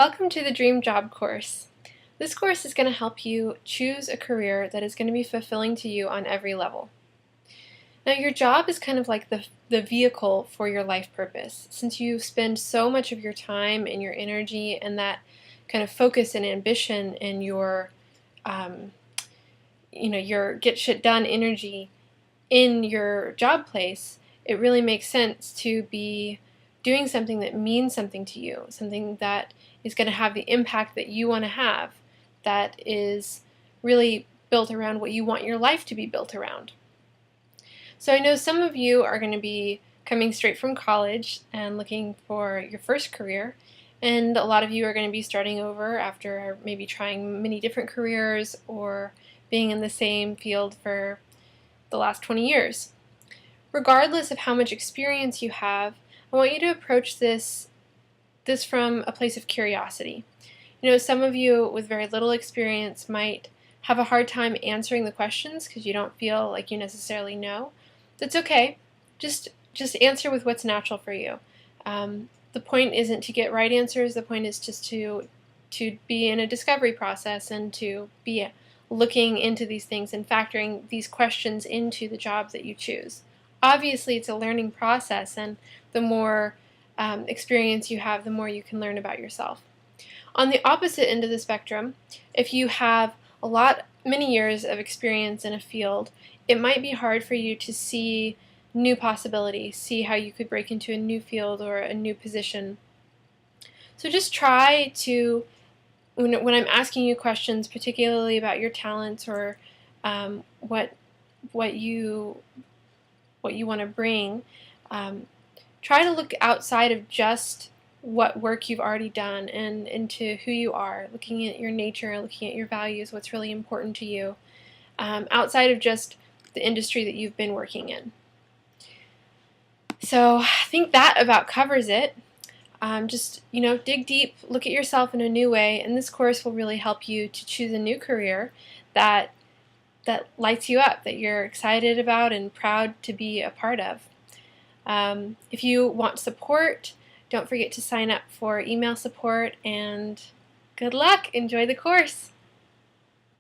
Welcome to the Dream Job course. This course is going to help you choose a career that is going to be fulfilling to you on every level. Now, your job is kind of like the vehicle for your life purpose. Since you spend so much of your time and your energy and that kind of focus and ambition and your get shit done energy in your job place, it really makes sense to be doing something that means something to you, something that is going to have the impact that you want to have, that is really built around what you want your life to be built around. So I know some of you are going to be coming straight from college and looking for your first career, and a lot of you are going to be starting over after maybe trying many different careers or being in the same field for the last 20 years. Regardless of how much experience you have, I want you to approach this from a place of curiosity. You know, some of you with very little experience might have a hard time answering the questions because you don't feel like you necessarily know. That's okay. Just answer with what's natural for you. The point isn't to get right answers. The point is just to be in a discovery process and to be looking into these things and factoring these questions into the job that you choose. Obviously, it's a learning process, and the more experience you have, the more you can learn about yourself. On the opposite end of the spectrum, if you have many years of experience in a field, it might be hard for you to see new possibilities, see how you could break into a new field or a new position. So just try to, when I'm asking you questions, particularly about your talents or what you want to bring, try to look outside of just what work you've already done and into who you are, looking at your nature, looking at your values, what's really important to you, outside of just the industry that you've been working in. So I think that about covers it. Just dig deep, look at yourself in a new way, and this course will really help you to choose a new career that lights you up, that you're excited about and proud to be a part of. If you want support, don't forget to sign up for email support, and good luck. Enjoy the course.